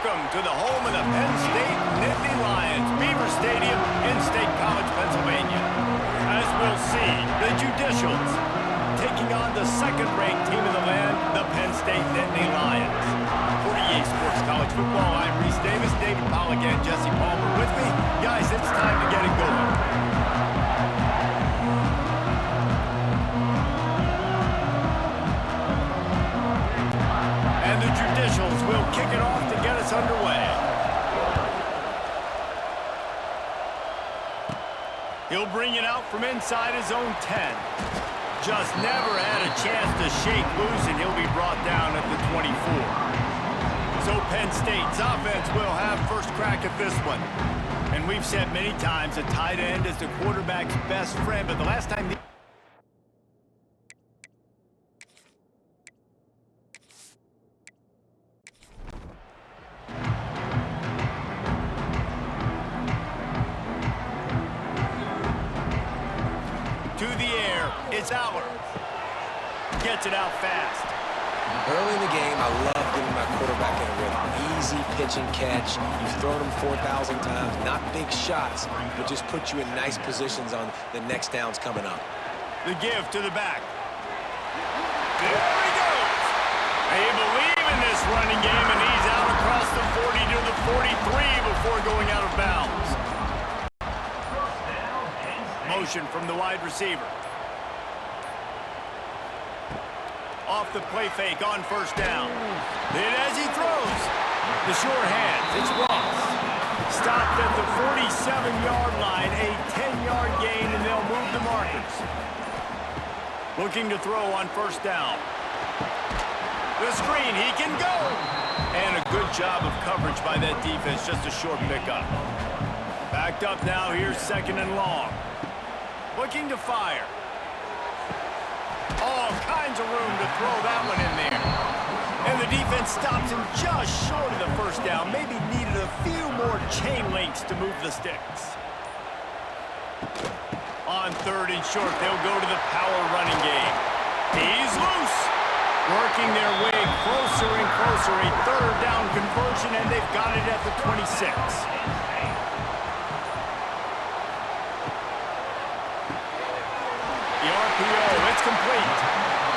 Welcome to the home of the Penn State Nittany Lions, Beaver Stadium in State College, Pennsylvania. As we'll see, the Judicials taking on the second-ranked team in the land, the Penn State Nittany Lions. For EA Sports College Football, I'm Reese Davis, David Pollock, and Jesse Palmer with me. Guys, it's time to get it going. And the Judicials will kick it off to get us underway. He'll bring it out from inside his own 10. Just never had a chance to shake loose, and he'll be brought down at the 24. So Penn State's offense will have first crack at this one. And we've said many times a tight end is the quarterback's best friend, but the last time... To the air, it's Aller. Gets it out fast. Early in the game, I love getting my quarterback in a rhythm. Easy pitch and catch. You've thrown him 4,000 times. Not big shots, but just put you in nice positions on the next downs coming up. The give to the back. There he goes. They believe in this running game, and he's out across the 40 to the 43 before going out of bounds. Motion from the wide receiver. Off the play fake on first down. Then as he throws, the short hands, it's Ross. Stopped at the 47-yard line, a 10-yard gain, and they'll move the markers. Looking to throw on first down. The screen, he can go. And a good job of coverage by that defense, just a short pickup. Backed up now, here's second and long. Looking to fire. All kinds of room to throw that one in there. And the defense stops him just short of the first down. Maybe needed a few more chain links to move the sticks. On third and short, they'll go to the power running game. He's loose. Working their way closer and closer. A third down conversion, and they've got it at the 26. It's complete.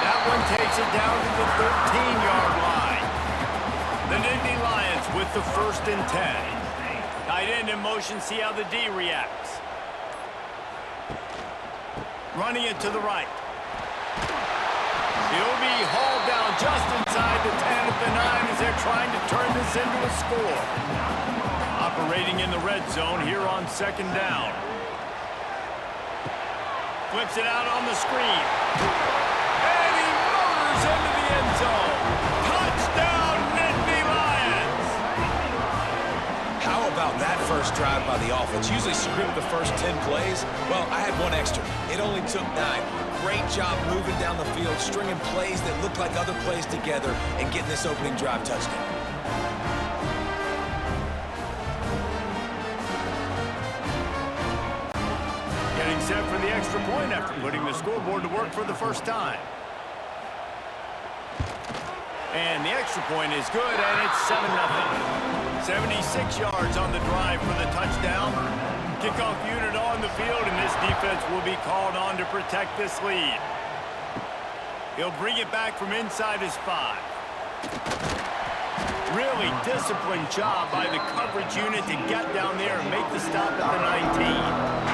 That one takes it down to the 13-yard line. The Nittany Lions with the first and 10. Tight end in motion, see how the D reacts. Running it to the right. He'll be hauled down just inside the 10 at the 9 as they're trying to turn this into a score. Operating in the red zone here on second down. Flips it out on the screen. And he motors into the end zone. Touchdown, Nittany Lions! How about that first drive by the offense? Usually script the first 10 plays. Well, I had one extra. It only took 9. Great job moving down the field, stringing plays that looked like other plays together, and getting this opening drive touchdown. Set for the extra point after putting the scoreboard to work for the first time. And the extra point is good, and it's 7-0. 76 yards on the drive for the touchdown. Kickoff unit on the field, and this defense will be called on to protect this lead. He'll bring it back from inside his 5. Really disciplined job by the coverage unit to get down there and make the stop at the 19.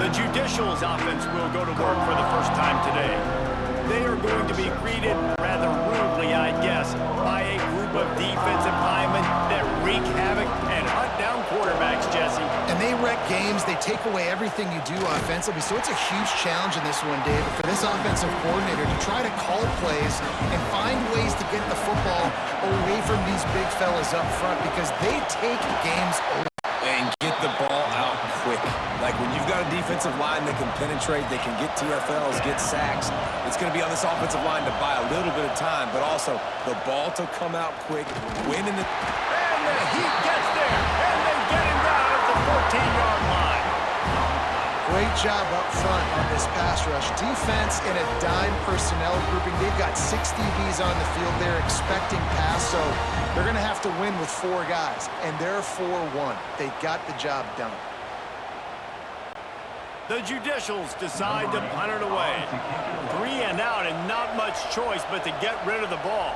The Judicials offense will go to work for the first time today. They are going to be greeted rather rudely, I guess, by a group of defensive linemen that wreak havoc and hunt down quarterbacks, Jesse. And they wreck games. They take away everything you do offensively. So it's a huge challenge in this one, David, for this offensive coordinator to try to call plays and find ways to get the football away from these big fellas up front because they take games over. And get the ball out quick. Like when you've got a defensive line that can penetrate, they can get TFLs, get sacks, it's going to be on this offensive line to buy a little bit of time, but also the ball to come out quick, win in the... And the heat gets there, and they get him down at the 14-yard line. Great job up front on this pass rush. Defense in a dime personnel grouping. They've got 6 DBs on the field. They're expecting pass, so they're going to have to win with 4 guys, and they're 4-1. They got the job done. The Judicials decide to punt it away. 3 and out and not much choice but to get rid of the ball.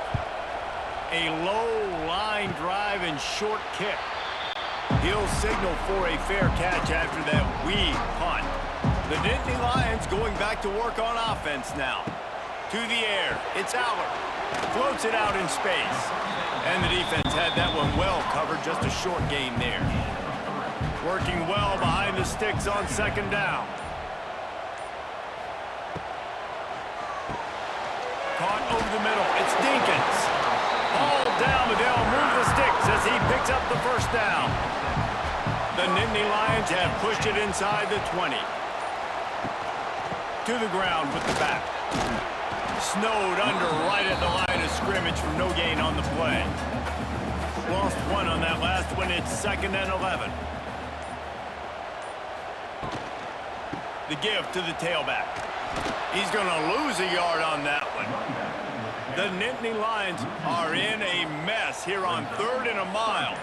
A low line drive and short kick. He'll signal for a fair catch after that weak punt. The Nittany Lions going back to work on offense now. To the air, it's Aller. Floats it out in space. And the defense had that one well covered, just a short gain there. Working well behind the sticks on second down. Caught over the middle. It's Dinkins. All down, but they'll move the sticks as he picks up the first down. The Nittany Lions have pushed it inside the 20. To the ground with the back. Snowed under right at the line of scrimmage for no gain on the play. Lost 1 on that last one. It's 2nd and 11. The give to the tailback. He's going to lose a yard on that one. The Nittany Lions are in a mess here on 3rd and a mile.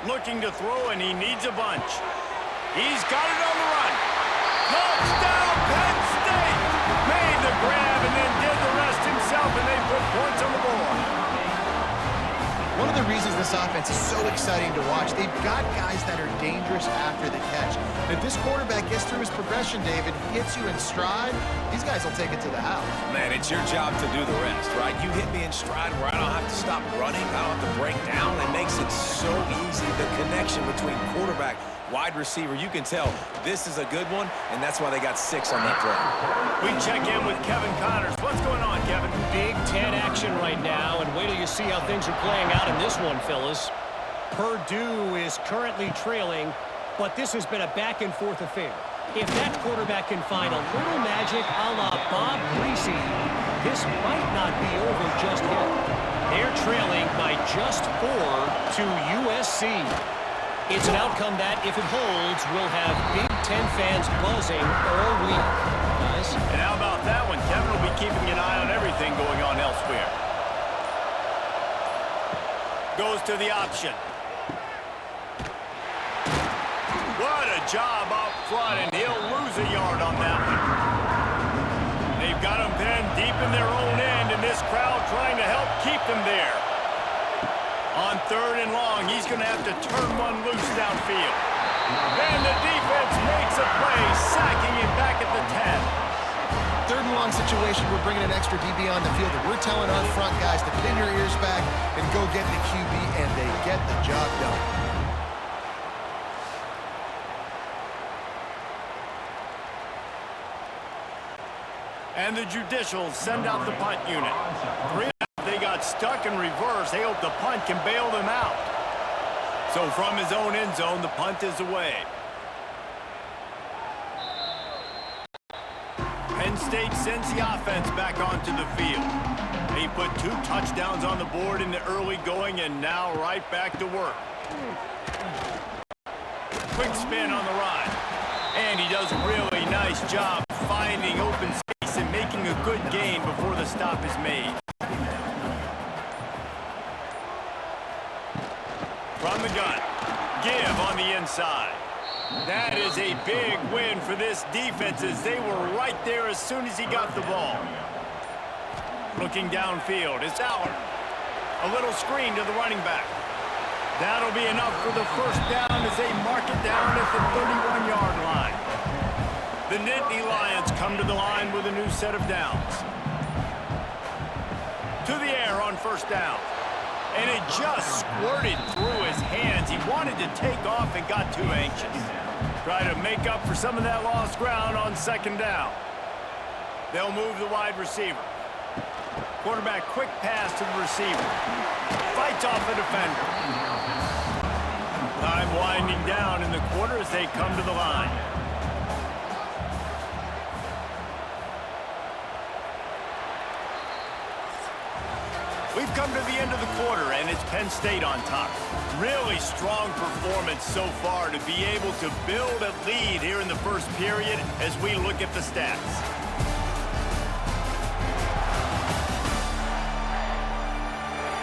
Looking to throw, and he needs a bunch. He's got it on the run. Touchdown, Penn State! Made the grab and then did the rest himself, and they put points on the board. One of the reasons this offense is so exciting to watch, they've got guys that are dangerous after the catch. If this quarterback gets through his progression, David, hits you in stride, these guys will take it to the house. Man, it's your job to do the rest, right? You hit me in stride where I don't have to stop running. I don't have to break down. It makes it so easy. The connection between quarterback, wide receiver, you can tell this is a good one, and that's why they got 6 on that play. We check in with Kevin Connors. What's going on, Kevin? Big Ten action right now, and wait till you see how things are playing out in this one, fellas. Purdue is currently trailing, but this has been a back-and-forth affair. If that quarterback can find a little magic a la Bob Greasy, this might not be over just yet. They're trailing by just 4 to USC. It's an outcome that, if it holds, will have Big Ten fans buzzing all week. Guys? And how about that one? Kevin will be keeping an eye on everything going on elsewhere. Goes to the option. What a job up front, and he'll lose a yard on that one. They've got him pinned deep in their own end, and this crowd trying to help keep them there. On 3rd and long, he's going to have to turn one loose downfield. And the defense makes a play, sacking him back at the 10. 3rd and long situation, we're bringing an extra DB on the field, and we're telling our front guys to pin your ears back and go get the QB, and they get the job done. And the Judicials send out the punt unit. 3 they got stuck in reverse. They hope the punt can bail them out. So from his own end zone, the punt is away. Penn State sends the offense back onto the field. They put 2 touchdowns on the board in the early going, and now right back to work. Quick spin on the run. And he does a really nice job finding open space and making a good gain before the stop is made. From the gun, give on the inside. That is a big win for this defense as they were right there as soon as he got the ball. Looking downfield, it's Aller. A little screen to the running back. That'll be enough for the first down as they mark it down at the 31-yard line. The Nittany Lions come to the line with a new set of downs. To the air on first down. And it just squirted through his hands. He wanted to take off and got too anxious. Try to make up for some of that lost ground on second down. They'll move the wide receiver. Quarterback quick pass to the receiver. Fights off the defender. Time winding down in the quarter as they come to the line. We've come to the end of the quarter, and it's Penn State on top. Really strong performance so far to be able to build a lead here in the first period as we look at the stats.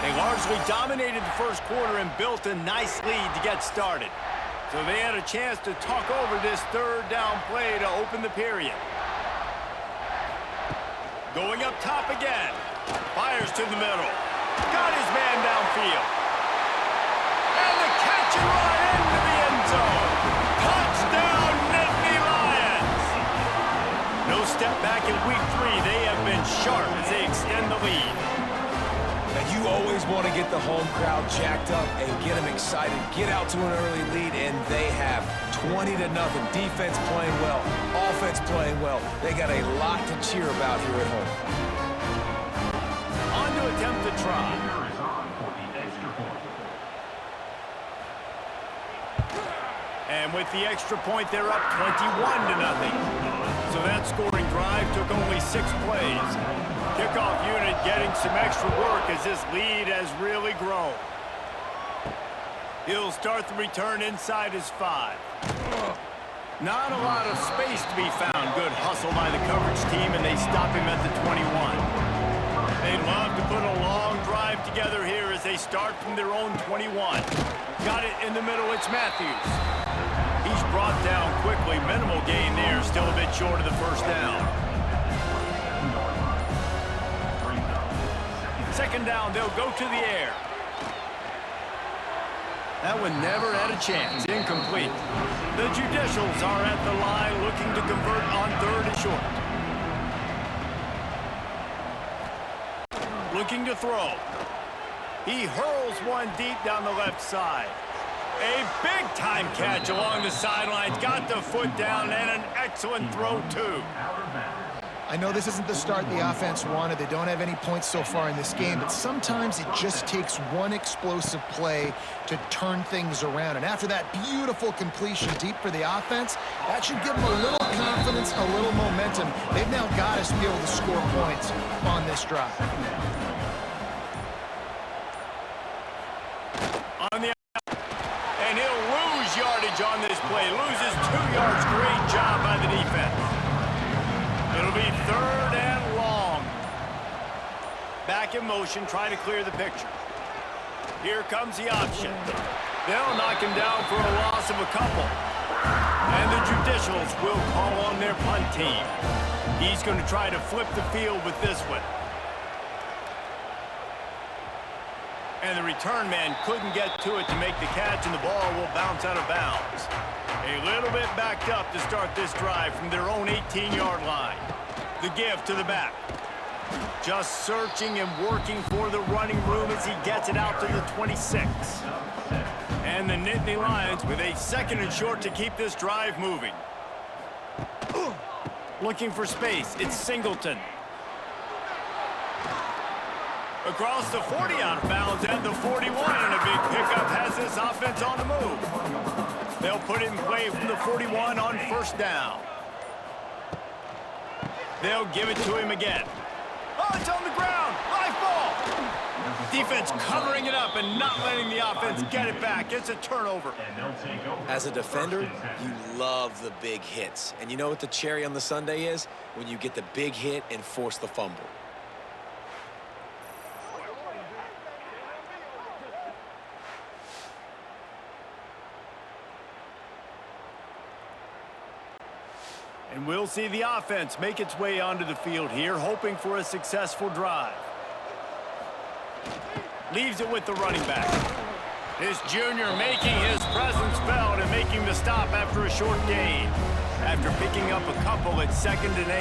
They largely dominated the first quarter and built a nice lead to get started. So they had a chance to talk over this third down play to open the period. Going up top again. Fires to the middle. Got his man downfield. And the catch and run into the end zone. Touchdown, Nittany Lions. No step back in week 3. They have been sharp as they extend the lead. And you always want to get the home crowd jacked up and get them excited. Get out to an early lead, and they have 20-0. Defense playing well. Offense playing well. They got a lot to cheer about here at home. On to attempt the try. And with the extra point, they're up 21-0. So that scoring drive took only 6 plays. Kickoff unit getting some extra work as this lead has really grown. He'll start the return inside his 5. Not a lot of space to be found. Good hustle by the coverage team, and they stop him at the 21. They'd love to put a long drive together here as they start from their own 21. Got it in the middle. It's Matthews. He's brought down quickly. Minimal gain there. Still a bit short of the first down. Second down, they'll go to the air. That one never had a chance. Incomplete. The Judicials are at the line looking to convert on third and short. Looking to throw. He hurls one deep down the left side. A big-time catch along the sidelines. Got the foot down and an excellent throw, too. I know this isn't the start the offense wanted. They don't have any points so far in this game, but sometimes it just takes one explosive play to turn things around. And after that beautiful completion deep for the offense, that should give them a little confidence, a little momentum. They've now got us to be able to score points on this drive. On the and he'll lose yardage on this play. Loses 2 yards. Great job by the defense. It'll be third and long. Back in motion, try to clear the picture. Here comes the option. They'll knock him down for a loss of a couple. And the Judicials will call on their punt team. He's going to try to flip the field with this one. And the return man couldn't get to it to make the catch, and the ball will bounce out of bounds. A little bit backed up to start this drive from their own 18-yard line. The give to the back. Just searching and working for the running room as he gets it out to the 26. And the Nittany Lions with a second and short to keep this drive moving. Looking for space. It's Singleton. Across the 40 out of bounds and the 41, and a big pickup has this offense on the move. They'll put it in play from the 41 on first down. They'll give it to him again. Oh, it's on the ground. Live ball. Defense covering it up and not letting the offense get it back. It's a turnover. As a defender, you love the big hits. And you know what the cherry on the sundae is? When you get the big hit and force the fumble. And we'll see the offense make its way onto the field here, hoping for a successful drive. Leaves it with the running back. This junior making his presence felt and making the stop after a short gain. After picking up a couple at 2nd and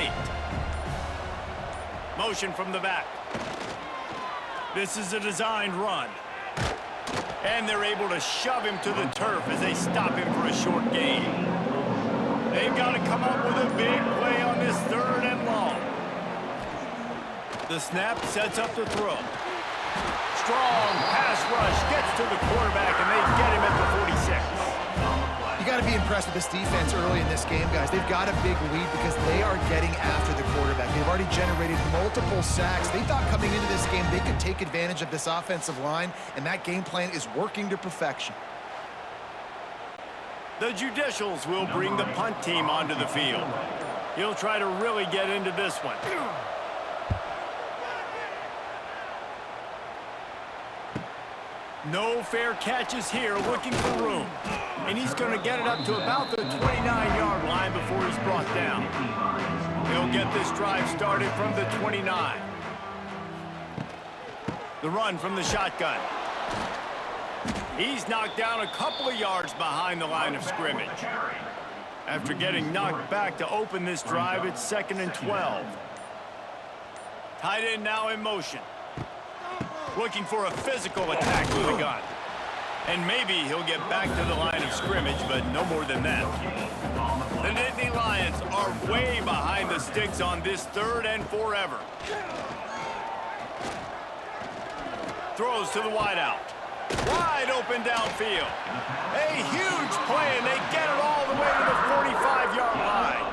8. Motion from the back. This is a designed run. And they're able to shove him to the turf as they stop him for a short gain. They've got to come up with a big play on this 3rd and long. The snap sets up the throw. Strong pass rush gets to the quarterback, and they get him at the 46. You got to be impressed with this defense early in this game, guys. They've got a big lead because they are getting after the quarterback. They've already generated multiple sacks. They thought coming into this game they could take advantage of this offensive line, and that game plan is working to perfection. The Judicials will bring the punt team onto the field. He'll try to really get into this one. No fair catches here, looking for room. And he's going to get it up to about the 29-yard line before he's brought down. He'll get this drive started from the 29. The run from the shotgun. He's knocked down a couple of yards behind the line of scrimmage. After getting knocked back to open this drive, it's 2nd and 12. Tight end now in motion. Looking for a physical attack with the gun. And maybe he'll get back to the line of scrimmage, but no more than that. The Nittany Lions are way behind the sticks on this 3rd and forever. Throws to the wideout. Wide open downfield. A huge play, and they get it all the way to the 45-yard line.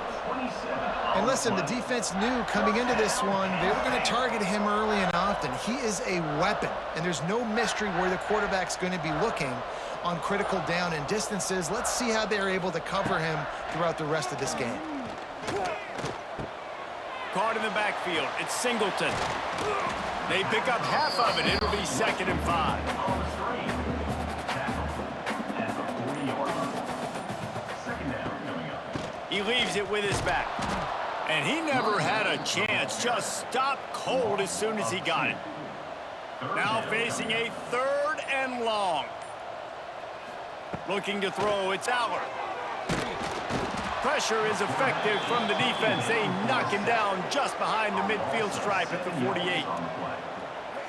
And listen, the defense knew coming into this one they were going to target him early and often. He is a weapon, and there's no mystery where the quarterback's going to be looking on critical down and distances. Let's see how they're able to cover him throughout the rest of this game. Caught in the backfield. It's Singleton. They pick up half of it. It'll be 2nd and 5. He leaves it with his back. And he never had a chance. Just stopped cold as soon as he got it. Now facing a 3rd and long. Looking to throw, it's Aller. Pressure is effective from the defense. They knock him down just behind the midfield stripe at the 48.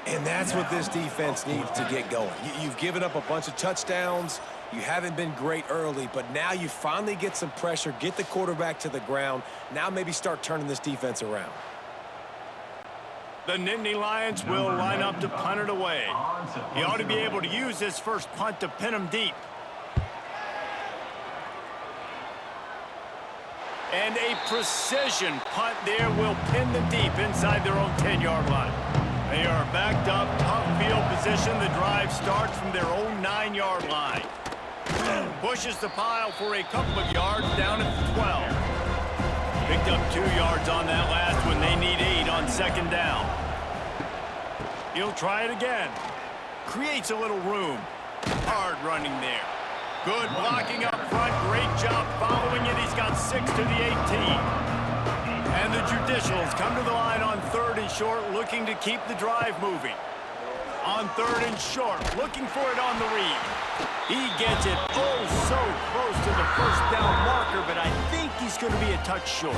And that's what this defense needs to get going. You've given up a bunch of touchdowns. You haven't been great early, but now you finally get some pressure, get the quarterback to the ground. Now maybe start turning this defense around. The Nittany Lions will line up to punt it away. He ought to be able to use this first punt to pin him deep. And a precision punt there will pin them deep inside their own 10-yard line. They are backed up, tough field position. The drive starts from their own 9-yard line. Pushes the pile for a couple of yards down at the 12. Picked up 2 yards on that last one. They need 8 on 2nd down. He'll try it again. Creates a little room. Hard running there. Good blocking up front. Great job following it. He's got 6 to the 18. And the Judicials come to the line on 3rd and short, looking to keep the drive moving. On 3rd and short, looking for it on the read. He gets it oh so close to the 1st down marker, but I think he's going to be a touch short.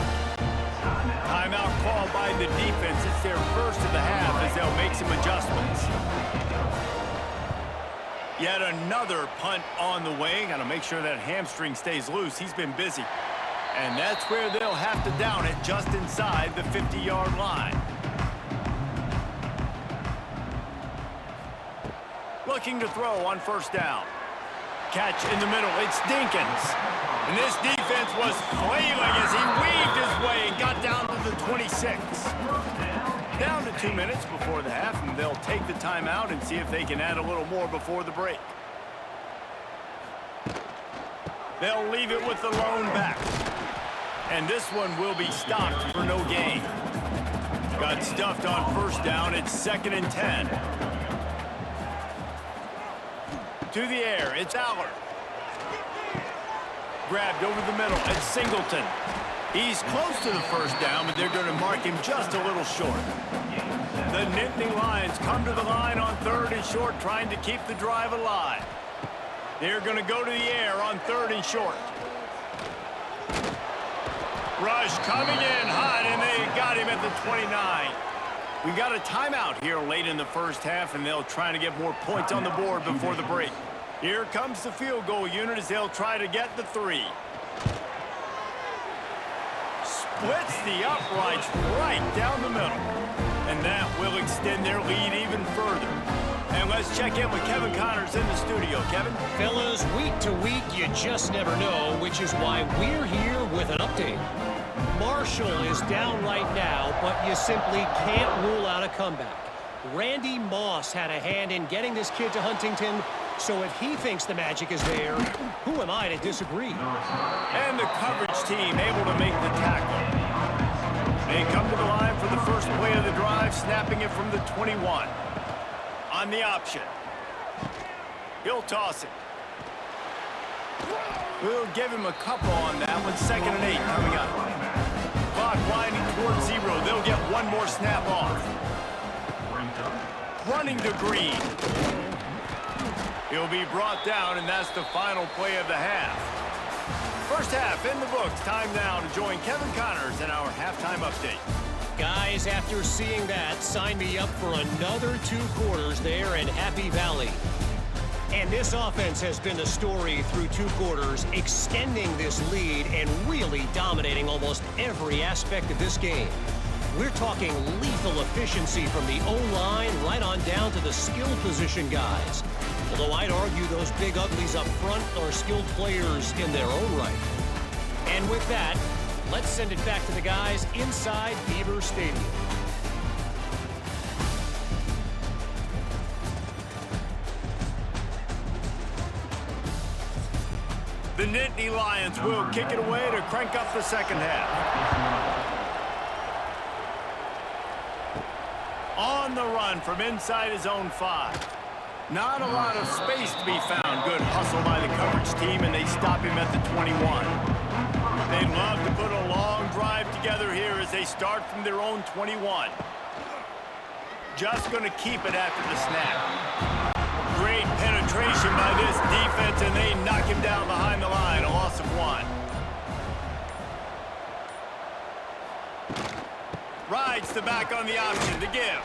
Timeout called by the defense. It's their first of the half as they'll make some adjustments. Yet another punt on the way. Got to make sure that hamstring stays loose. He's been busy. And that's where they'll have to down it, just inside the 50-yard line. Looking to throw on 1st down. Catch in the middle. It's Dinkins. And this defense was flailing as he weaved his way and got down to the 26. Down to 2 minutes before the half, and they'll take the timeout and see if they can add a little more before the break. They'll leave it with the lone back. And this one will be stopped for no gain. Got stuffed on 1st down. It's 2nd and 10. To the air, it's Aller. Grabbed over the middle, it's Singleton. He's close to the 1st down, but they're going to mark him just a little short. The Nittany Lions come to the line on 3rd and short, trying to keep the drive alive. They're going to go to the air on 3rd and short. Rush coming in hot, and they got him at the 29. We got a timeout here late in the 1st half, and they'll try to get more points on the board before the break. Here comes the field goal unit as they'll try to get the 3. Splits the uprights right down the middle. And that will extend their lead even further. And let's check in with Kevin Connors in the studio. Kevin? Fellas, week to week, you just never know, which is why we're here with an update. Marshall is down right now, but you simply can't rule out a comeback. Randy Moss had a hand in getting this kid to Huntington, so if he thinks the magic is there, who am I to disagree? And the coverage team able to make the tackle. They come to the line for the first play of the drive, snapping it from the 21. On the option. He'll toss it. We'll give him a couple on that one. 2nd and 8 coming up. Clock winding towards 0. They'll get one more snap off. Running to Green. He'll be brought down, and that's the final play of the half. First half in the books. Time now to join Kevin Connors in our halftime update. Guys, after seeing that, sign me up for another 2 quarters there in Happy Valley. And this offense has been the story through 2 quarters, extending this lead and really dominating almost every aspect of this game. We're talking lethal efficiency from the O-line right on down to the skill position guys. Although I'd argue those big uglies up front are skilled players in their own right. And with that, let's send it back to the guys inside Beaver Stadium. The Nittany Lions will kick it away to crank up the second half. On the run from inside his own 5. Not a lot of space to be found. Good hustle by the coverage team, and they stop him at the 21. They'd love to put a long drive together here as they start from their own 21. Just going to keep it after the snap. Great penetration by this defense, and they knock him down behind the line. A loss of 1. Rides the back on the option to give.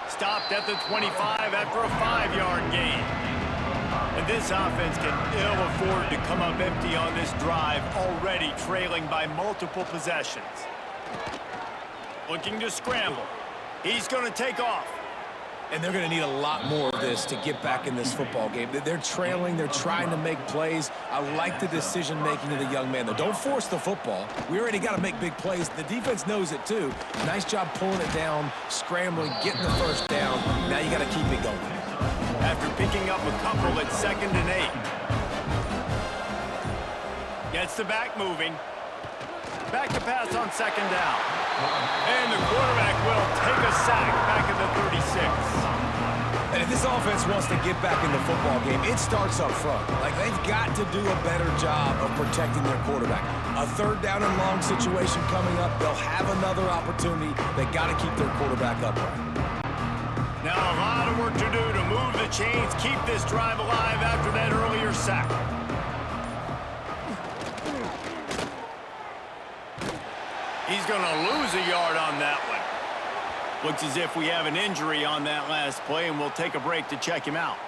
Stopped at the 25 after a 5-yard gain. And this offense can ill afford to come up empty on this drive, already trailing by multiple possessions. Looking to scramble. He's going to take off. And they're going to need a lot more of this to get back in this football game. They're trailing. They're trying to make plays. I like the decision-making of the young man, though. Don't force the football. We already got to make big plays. The defense knows it, too. Nice job pulling it down, scrambling, getting the first down. Now you got to keep it going. After picking up a couple at 2nd and 8. Gets the back moving. Back to pass on 2nd down. And the quarterback will take a sack back at the 36. And if this offense wants to get back in the football game, it starts up front. Like, they've got to do a better job of protecting their quarterback. A 3rd down and long situation coming up. They'll have another opportunity. They got to keep their quarterback upright. Now a lot of work to do to move the chains, keep this drive alive after that earlier sack. He's going to lose a yard on that one. Looks as if we have an injury on that last play, and we'll take a break to check him out.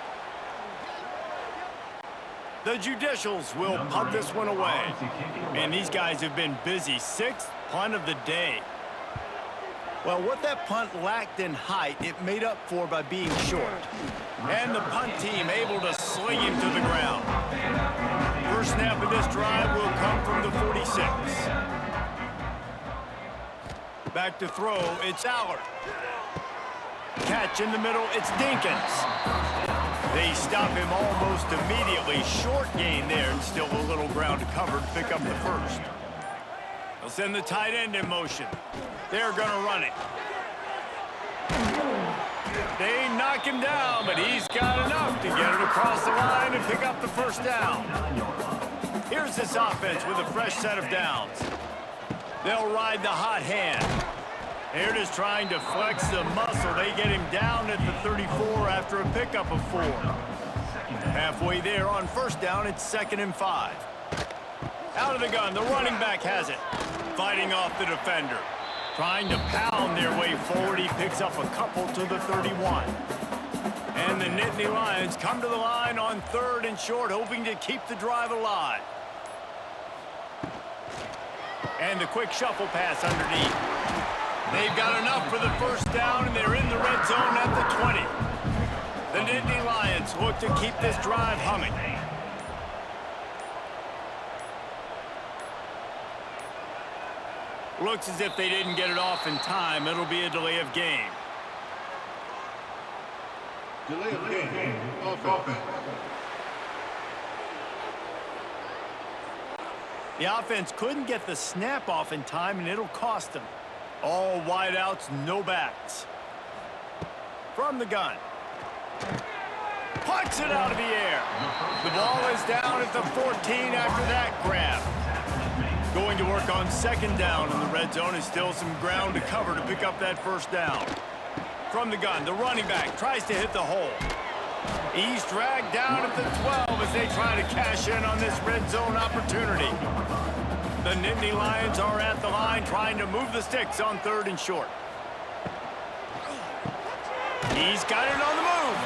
The Judicials will punt this one away. And these guys have been busy. 6th punt of the day. Well, what that punt lacked in height, it made up for by being short. And the punt team able to sling him to the ground. First snap of this drive will come from the 46. Back to throw, it's Allard. Catch in the middle, it's Dinkins. They stop him almost immediately. Short gain there, and still a little ground to cover to pick up the first. They'll send the tight end in motion. They're going to run it. They knock him down, but he's got enough to get it across the line and pick up the first down. Here's this offense with a fresh set of downs. They'll ride the hot hand. They're just trying to flex the muscle. They get him down at the 34 after a pickup of 4. Halfway there on first down, it's 2nd and 5. Out of the gun, the running back has it. Fighting off the defender. Trying to pound their way forward. He picks up a couple to the 31. And the Nittany Lions come to the line on 3rd and short, hoping to keep the drive alive. And the quick shuffle pass underneath. They've got enough for the first down, and they're in the red zone at the 20. The Nittany Lions look to keep this drive humming. Looks as if they didn't get it off in time. It'll be a delay of game. Delay of game. Offense. The offense couldn't get the snap off in time, and it'll cost them. All wideouts, no backs. From the gun. Pucks it out of the air. The ball is down at the 14 after that grab. Going to work on second down in the red zone. Is still some ground to cover to pick up that first down. From the gun, the running back tries to hit the hole. He's dragged down at the 12 as they try to cash in on this red zone opportunity. The Nittany Lions are at the line trying to move the sticks on 3rd and short. He's got it on the move.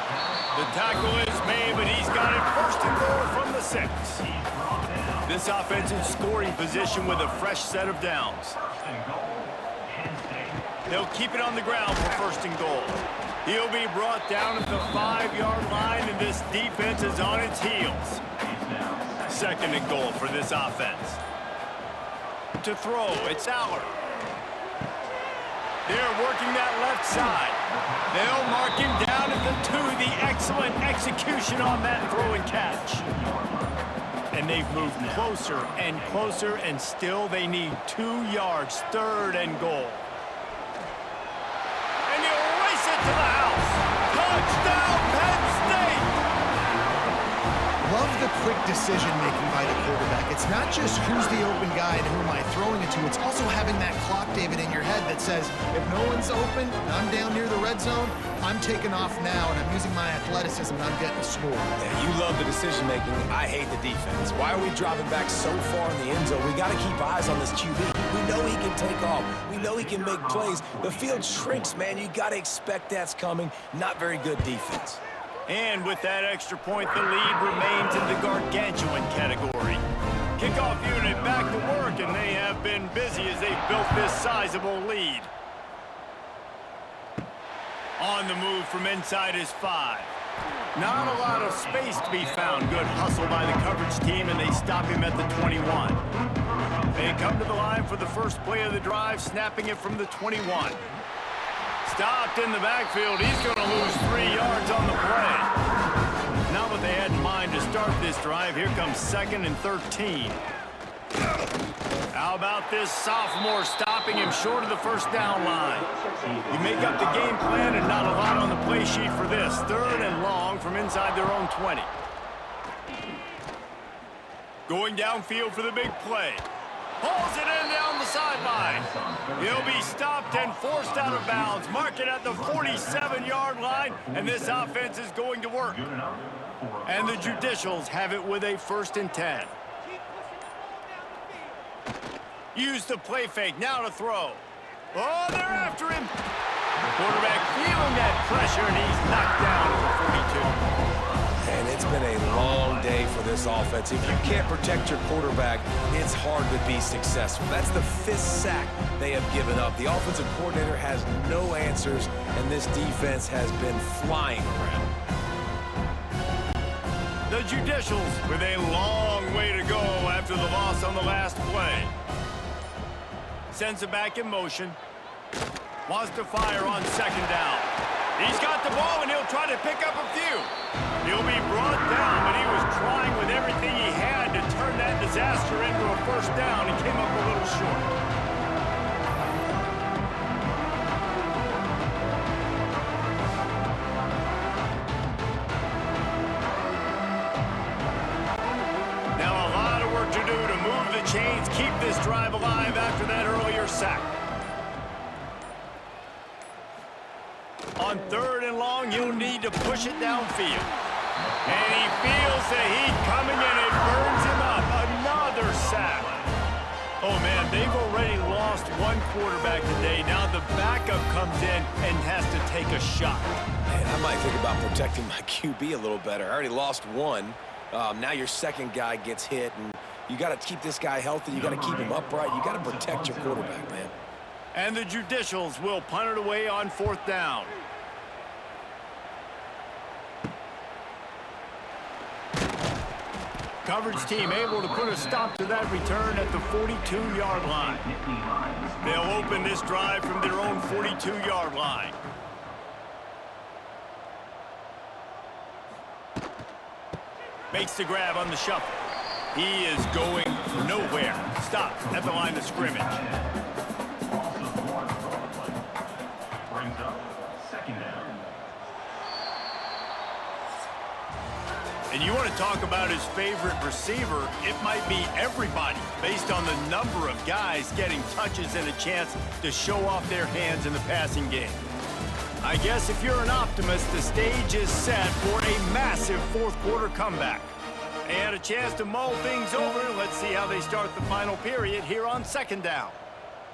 The tackle is made, but he's got it 1st and goal from the 6. This offense in scoring position with a fresh set of downs. They'll keep it on the ground for 1st and goal. He'll be brought down at the 5-yard line, and this defense is on its heels. 2nd and goal for this offense. To throw, it's Aller. They're working that left side. They'll mark him down at the 2. The excellent execution on that throw and catch. And they've moved closer and closer, and still they need 2 yards. 3rd and goal. And he'll race it to the house. Touchdown, Penn State! Love the quick decision-making by the quarterback. It's not just who's the open guy and who am I throwing it to. It's also having that clock, David, in your head that says, if no one's open, and I'm down near the red zone, I'm taking off now, and I'm using my athleticism, and I'm getting a score. Yeah, you love the decision-making. I hate the defense. Why are we dropping back so far in the end zone? We got to keep eyes on this QB. We know he can take off. We know he can make plays. The field shrinks, man. You got to expect that's coming. Not very good defense. And with that extra point, the lead remains in the gargantuan category. Kickoff unit back to work, and they have been busy as they've built this sizable lead. On the move from inside his 5. Not a lot of space to be found. Good hustle by the coverage team, and they stop him at the 21. They come to the line for the first play of the drive, snapping it from the 21. Stopped in the backfield. He's going to lose 3 yards on the play. Not what they had in mind to start this drive. Here comes 2nd and 13. How about this sophomore stopping him short of the first down line? You make up the game plan and not a lot on the play sheet for this. 3rd and long from inside their own 20. Going downfield for the big play. Pulls it in down the sideline. He'll be stopped and forced out of bounds. Mark it at the 47-yard line, and this offense is going to work. And the Judicials have it with a 1st and 10. Use the play fake, now to throw. Oh, they're after him. The quarterback feeling that pressure, and he's knocked down at the 42. And it's been a long day for this offense. If you can't protect your quarterback, it's hard to be successful. That's the 5th sack they have given up. The offensive coordinator has no answers, and this defense has been flying around. The Judicials with a long way to go after the loss on the last play. Sends it back in motion. Wants to fire on 2nd down. He's got the ball, and he'll try to pick up a few. He'll be brought down, but he was trying with everything he had to turn that disaster into a 1st down and came up a little short. Now a lot of work to do to move the chains, keep this drive alive after that earlier sack. On 3rd and long, you'll need to push it downfield. And he feels the heat coming, and it burns him up. Another sack. Oh, man, they've already lost 1 quarterback today. Now the backup comes in and has to take a shot. Man, I might think about protecting my QB a little better. I already lost 1. Now your 2nd guy gets hit, and you got to keep this guy healthy. You got to keep him upright. You got to protect your quarterback, man. And the Judicials will punt it away on 4th down. Coverage team able to put a stop to that return at the 42-yard line. They'll open this drive from their own 42-yard line. Makes the grab on the shuffle. He is going nowhere. Stop at the line of scrimmage. Brings up second down. And you want to talk about his favorite receiver, it might be everybody based on the number of guys getting touches and a chance to show off their hands in the passing game. I guess if you're an optimist, the stage is set for a massive fourth-quarter comeback. They had a chance to mull things over. Let's see how they start the final period here on second down.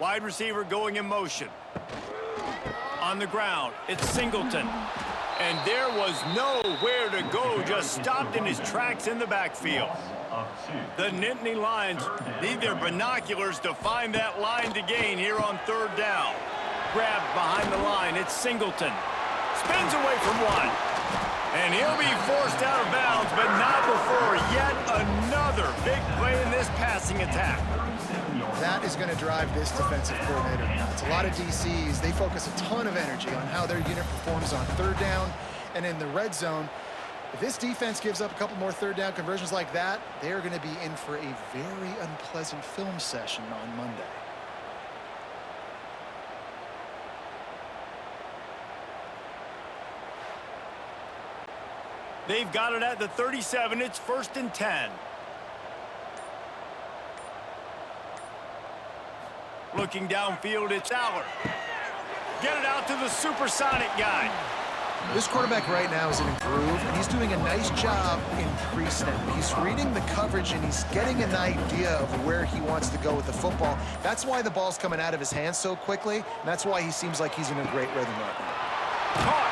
Wide receiver going in motion. On the ground, it's Singleton. And there was nowhere to go, just stopped in his tracks in the backfield. The Nittany Lions need their binoculars to find that line to gain here on third down. Grabbed behind the line, it's Singleton. Spins away from one. And he'll be forced out of bounds, but not before yet another big play in this passing attack. That is going to drive this defensive coordinator. It's a lot of DCs. They focus a ton of energy on how their unit performs on third down and in the red zone. If this defense gives up a couple more third down conversions like that, they are going to be in for a very unpleasant film session on Monday. They've got it at the 37. It's 1st and 10. Looking downfield, it's Aller. Get it out to the supersonic guy. This quarterback right now is in a groove, and he's doing a nice job in pre-snap. He's reading the coverage, and he's getting an idea of where he wants to go with the football. That's why the ball's coming out of his hands so quickly, and that's why he seems like he's in a great rhythm right now. Caught.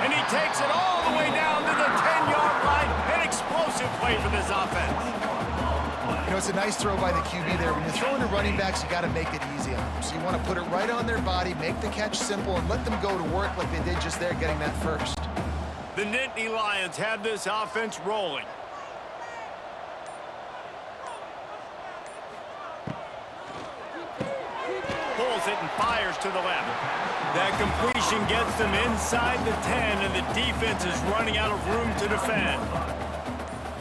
And he takes it all the way down to the 10-yard line. An explosive play for this offense. You know, it's a nice throw by the QB there. When you're throwing to running backs, you got to make it easy on them. So you want to put it right on their body, make the catch simple, and let them go to work like they did just there, getting that first. The Nittany Lions have this offense rolling. Pulls it and fires to the left. That completion gets them inside the 10, and the defense is running out of room to defend.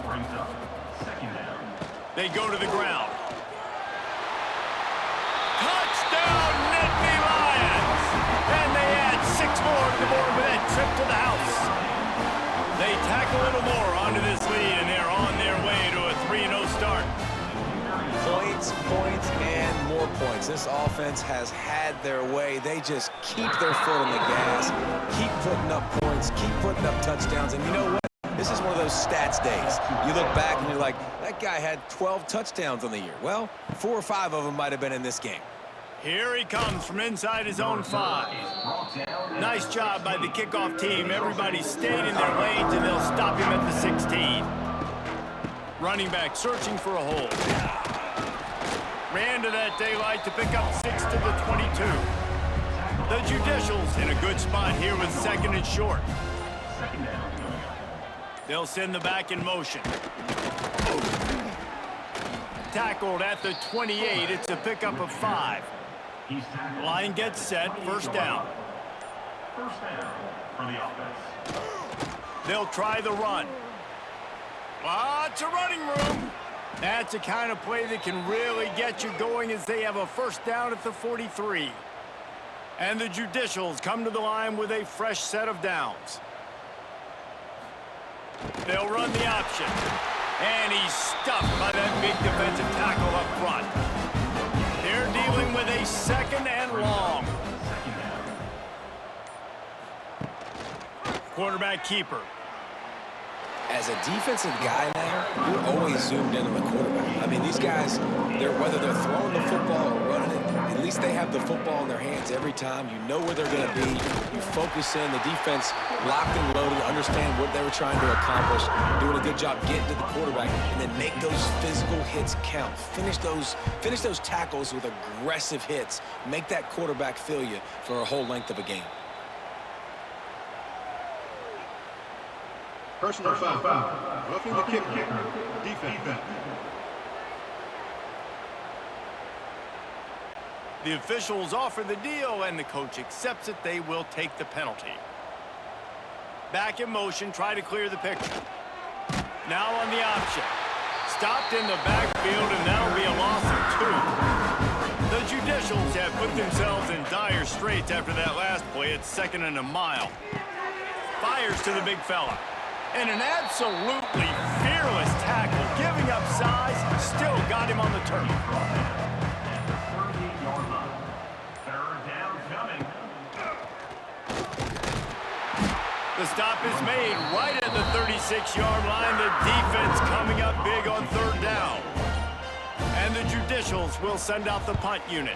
Brings up second down. They go to the ground. Touchdown, Nittany Lions! And they add 6 more to the board with that trip to the house. They tack a little more onto this lead, and they're on their way to a 3-0 start. Points, points, and more points. This offense has had their way. They just keep their foot on the gas, keep putting up points, keep putting up touchdowns, and you know what? This is one of those stats days. You look back and you're like, that guy had 12 touchdowns on the year. Well, 4 or 5 of them might have been in this game. Here he comes from inside his own 5. Nice job by the kickoff team. Everybody stayed in their lanes, and they'll stop him at the 16. Running back searching for a hole. Ran to that daylight to pick up 6 to the 22. The Judicials in a good spot here with 2nd and short. They'll send the back in motion. Tackled at the 28. It's a pickup of 5. Line gets set. 1st down. First down for the offense. They'll try the run. Lots of running room. That's the kind of play that can really get you going as they have a 1st down at the 43. And the Judicials come to the line with a fresh set of downs. They'll run the option. And he's stuffed by that big defensive tackle up front. They're dealing with a 2nd and long. Quarterback keeper. As a defensive guy now, you're always zoomed in on the quarterback. I mean, these guys, whether they're throwing the football or running it, at least they have the football in their hands every time. You know where they're going to be. You focus in. The defense locked and loaded, understand what they were trying to accomplish, doing a good job getting to the quarterback, and then make those physical hits count. Finish those tackles with aggressive hits. Make that quarterback feel you for a whole length of a game. Personal foul. Roughing the kicker. Defense. The officials offer the deal, and the coach accepts it. They will take the penalty. Back in motion, try to clear the picture. Now on the option. Stopped in the backfield, and that'll be a loss of 2. The Judicials have put themselves in dire straits after that last play. It's 2nd and a mile. Fires to the big fella. And an absolutely fearless tackle. Giving up size, still got him on the turf. 38-yard line. Third down coming. The stop is made right at the 36-yard line. The defense coming up big on 3rd down. And the Judicials will send out the punt unit.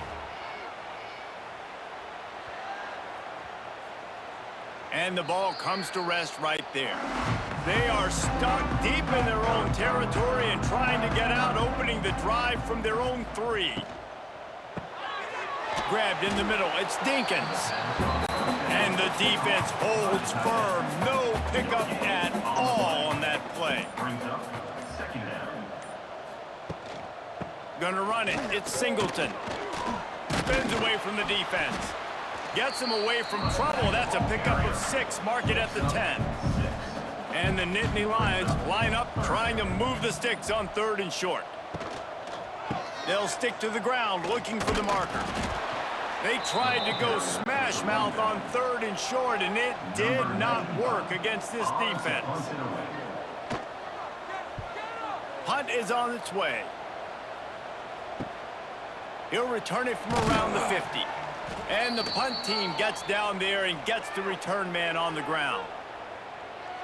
And the ball comes to rest right there. They are stuck deep in their own territory and trying to get out, opening the drive from their own 3. Grabbed in the middle, it's Dinkins. And the defense holds firm. No pickup at all on that play. Brings up 2nd down. Gonna run it, it's Singleton. Spins away from the defense. Gets him away from trouble. That's a pickup of 6. Mark it at the 10. And the Nittany Lions line up trying to move the sticks on 3rd and short. They'll stick to the ground looking for the marker. They tried to go smash mouth on 3rd and short, and it did not work against this defense. Punt is on its way. He'll return it from around the 50. And the punt team gets down there and gets the return man on the ground.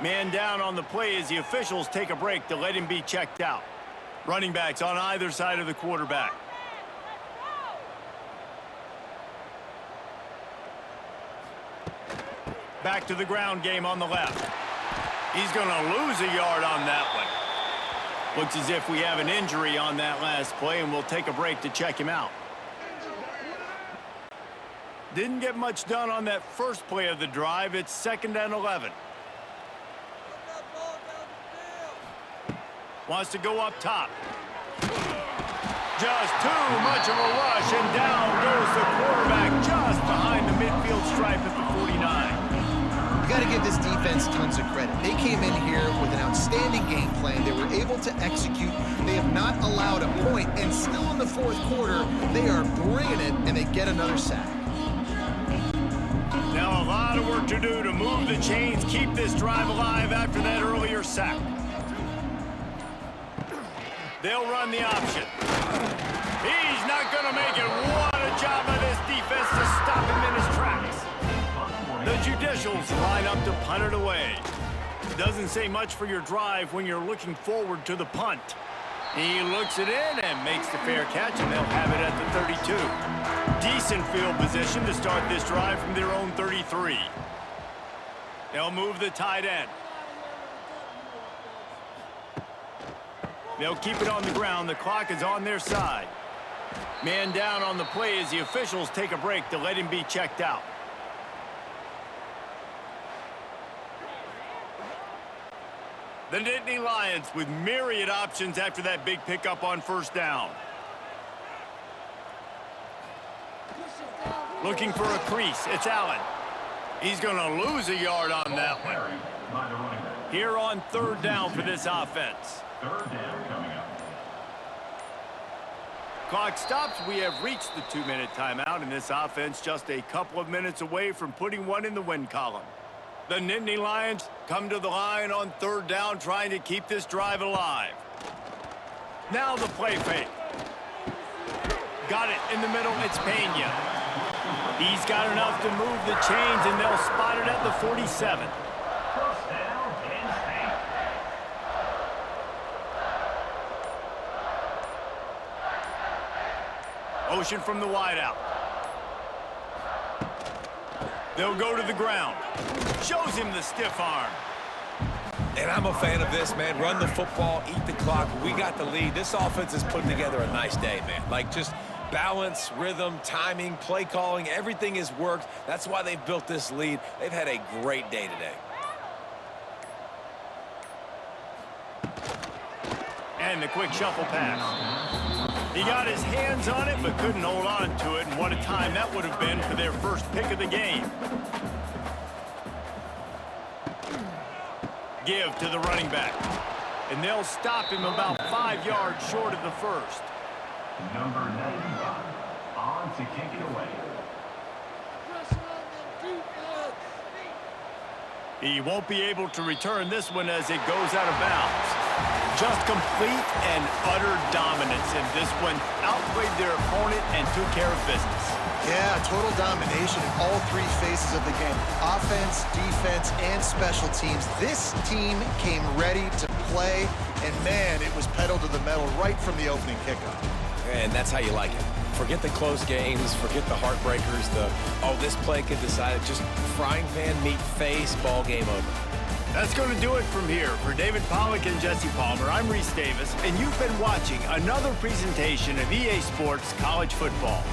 Man down on the play as the officials take a break to let him be checked out. Running backs on either side of the quarterback. Back to the ground game on the left. He's going to lose a yard on that one. Looks as if we have an injury on that last play, and we'll take a break to check him out. Didn't get much done on that first play of the drive. It's 2nd and 11. Wants to go up top. Just too much of a rush, and down goes the quarterback just behind the midfield stripe at the 49. You got to give this defense tons of credit. They came in here with an outstanding game plan. They were able to execute. They have not allowed a point, and still in the 4th quarter, they are bringing it, and they get another sack. Now a lot of work to do to move the chains, keep this drive alive after that earlier sack. They'll run the option. He's not going to make it. What a job by this defense to stop him in his tracks. The Judicials line up to punt it away. Doesn't say much for your drive when you're looking forward to the punt. He looks it in and makes the fair catch, and they'll have it at the 32. Decent field position to start this drive from their own 33. They'll move the tight end. They'll keep it on the ground. The clock is on their side. Man down on the play as the officials take a break to let him be checked out. The Nittany Lions with myriad options after that big pickup on 1st down. Looking for a crease. It's Allen. He's going to lose a yard on that one. Here on 3rd down for this offense. 3rd down coming up. Clock stops. We have reached the 2-minute timeout, and this offense just a couple of minutes away from putting one in the win column. The Nittany Lions come to the line on 3rd down, trying to keep this drive alive. Now the play fake. Got it in the middle. It's Penn. He's got enough to move the chains, and they'll spot it at the 47. 1st down, Penn State. Motion from the wideout. They'll go to the ground. Shows him the stiff arm. And I'm a fan of this, man. Run the football, eat the clock. We got the lead. This offense is putting together a nice day, man. Like, just balance, rhythm, timing, play calling, everything has worked. That's why they've built this lead. They've had a great day today. And the quick shuffle pass. He got his hands on it, but couldn't hold on to it. And what a time that would have been for their first pick of the game. Give to the running back. And they'll stop him about 5 yards short of the first. Number 95 on to kick it away. He won't be able to return this one as it goes out of bounds. Just complete and utter dominance in this one. Outplayed their opponent and took care of business. Yeah, total domination in all three phases of the game. Offense, defense, and special teams. This team came ready to play, and man, it was pedal to the metal right from the opening kickoff. And that's how you like it. Forget the close games, forget the heartbreakers, this play could decide it. Just frying pan, meat face, ball game over. That's going to do it from here. For David Pollack and Jesse Palmer, I'm Reese Davis, and you've been watching another presentation of EA Sports College Football.